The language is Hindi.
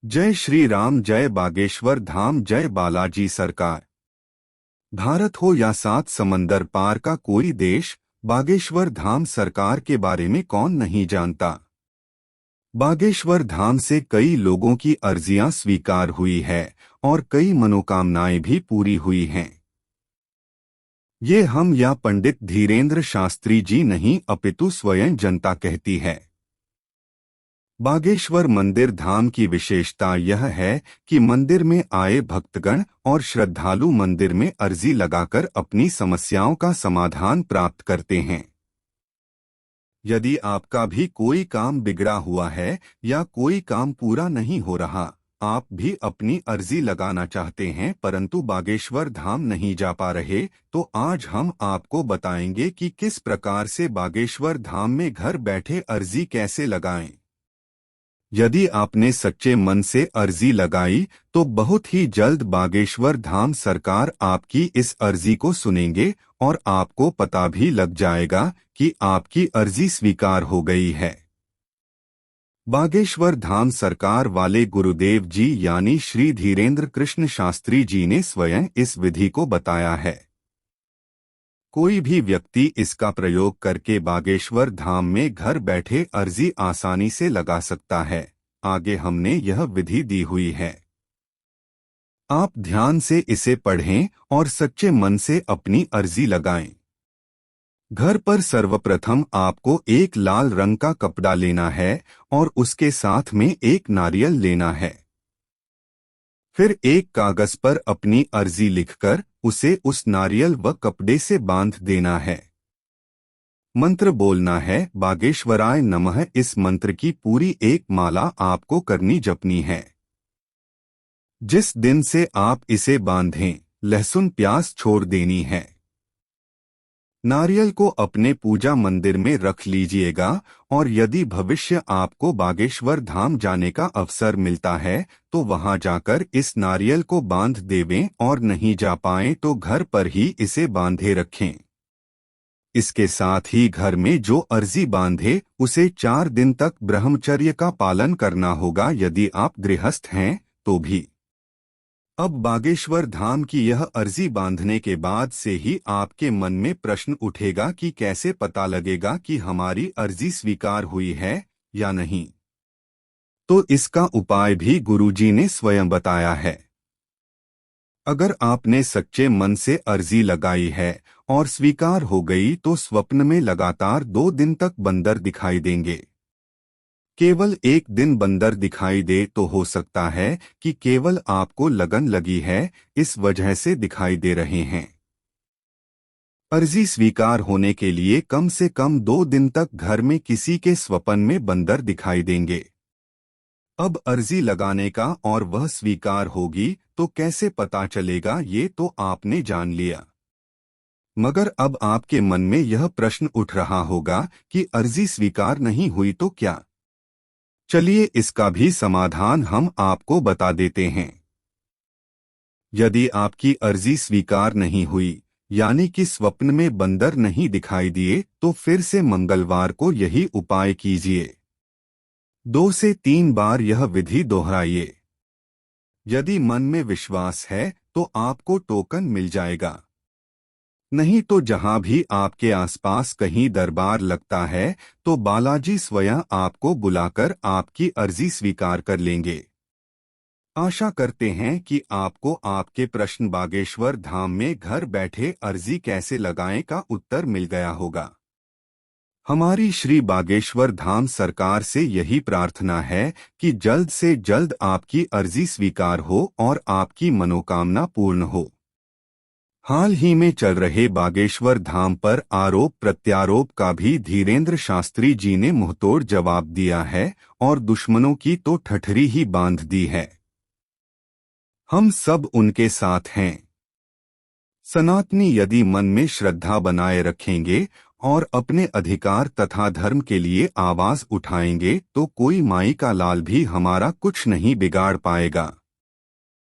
जय श्री राम, जय बागेश्वर धाम, जय बालाजी सरकार। भारत हो या सात समंदर पार का कोई देश, बागेश्वर धाम सरकार के बारे में कौन नहीं जानता। बागेश्वर धाम से कई लोगों की अर्जियां स्वीकार हुई है और कई मनोकामनाएं भी पूरी हुई हैं। ये हम या पंडित धीरेन्द्र शास्त्री जी नहीं अपितु स्वयं जनता कहती है। बागेश्वर मंदिर धाम की विशेषता यह है कि मंदिर में आए भक्तगण और श्रद्धालु मंदिर में अर्जी लगाकर अपनी समस्याओं का समाधान प्राप्त करते हैं। यदि आपका भी कोई काम बिगड़ा हुआ है या कोई काम पूरा नहीं हो रहा, आप भी अपनी अर्जी लगाना चाहते हैं परंतु बागेश्वर धाम नहीं जा पा रहे, तो आज हम आपको बताएंगे कि किस प्रकार से बागेश्वर धाम में घर बैठे अर्जी कैसे लगाएं। यदि आपने सच्चे मन से अर्जी लगाई तो बहुत ही जल्द बागेश्वर धाम सरकार आपकी इस अर्जी को सुनेंगे और आपको पता भी लग जाएगा कि आपकी अर्जी स्वीकार हो गई है। बागेश्वर धाम सरकार वाले गुरुदेव जी यानी श्री धीरेन्द्र कृष्ण शास्त्री जी ने स्वयं इस विधि को बताया है। कोई भी व्यक्ति इसका प्रयोग करके बागेश्वर धाम में घर बैठे अर्जी आसानी से लगा सकता है। आगे हमने यह विधि दी हुई है, आप ध्यान से इसे पढ़ें और सच्चे मन से अपनी अर्जी लगाएं। घर पर सर्वप्रथम आपको एक लाल रंग का कपड़ा लेना है और उसके साथ में एक नारियल लेना है। फिर एक कागज पर अपनी अर्जी लिखकर उसे उस नारियल व कपड़े से बांध देना है। मंत्र बोलना है बागेश्वराय नमः। इस मंत्र की पूरी एक माला आपको करनी जपनी है। जिस दिन से आप इसे बांधें, लहसुन प्याज छोड़ देनी है। नारियल को अपने पूजा मंदिर में रख लीजिएगा और यदि भविष्य आपको बागेश्वर धाम जाने का अवसर मिलता है तो वहां जाकर इस नारियल को बांध देवें और नहीं जा पाएं तो घर पर ही इसे बांधे रखें। इसके साथ ही घर में जो अर्जी बांधे उसे 4 दिन तक ब्रह्मचर्य का पालन करना होगा यदि आप गृहस्थ हैं तो भी। अब बागेश्वर धाम की यह अर्जी बांधने के बाद से ही आपके मन में प्रश्न उठेगा कि कैसे पता लगेगा कि हमारी अर्जी स्वीकार हुई है या नहीं। तो इसका उपाय भी गुरुजी ने स्वयं बताया है। अगर आपने सच्चे मन से अर्जी लगाई है और स्वीकार हो गई तो स्वप्न में लगातार 2 दिन तक बंदर दिखाई देंगे। केवल एक दिन बंदर दिखाई दे तो हो सकता है कि केवल आपको लगन लगी है, इस वजह से दिखाई दे रहे हैं। अर्जी स्वीकार होने के लिए कम से कम 2 दिन तक घर में किसी के स्वप्न में बंदर दिखाई देंगे। अब अर्जी लगाने का और वह स्वीकार होगी तो कैसे पता चलेगा, ये तो आपने जान लिया। मगर अब आपके मन में यह प्रश्न उठ रहा होगा कि अर्जी स्वीकार नहीं हुई तो क्या। चलिए इसका भी समाधान हम आपको बता देते हैं। यदि आपकी अर्जी स्वीकार नहीं हुई यानी कि स्वप्न में बंदर नहीं दिखाई दिए तो फिर से मंगलवार को यही उपाय कीजिए। 2 से 3 बार यह विधि दोहराइए। यदि मन में विश्वास है तो आपको टोकन मिल जाएगा। नहीं तो जहां भी आपके आसपास कहीं दरबार लगता है तो बालाजी स्वयं आपको बुलाकर आपकी अर्जी स्वीकार कर लेंगे। आशा करते हैं कि आपको आपके प्रश्न बागेश्वर धाम में घर बैठे अर्जी कैसे लगाएं का उत्तर मिल गया होगा। हमारी श्री बागेश्वर धाम सरकार से यही प्रार्थना है कि जल्द से जल्द आपकी अर्जी स्वीकार हो और आपकी मनोकामना पूर्ण हो। हाल ही में चल रहे बागेश्वर धाम पर आरोप प्रत्यारोप का भी धीरेन्द्र शास्त्री जी ने मुंहतोड़ जवाब दिया है और दुश्मनों की तो ठठरी ही बांध दी है। हम सब उनके साथ हैं। सनातनी यदि मन में श्रद्धा बनाए रखेंगे और अपने अधिकार तथा धर्म के लिए आवाज उठाएंगे तो कोई माई का लाल भी हमारा कुछ नहीं बिगाड़ पाएगा।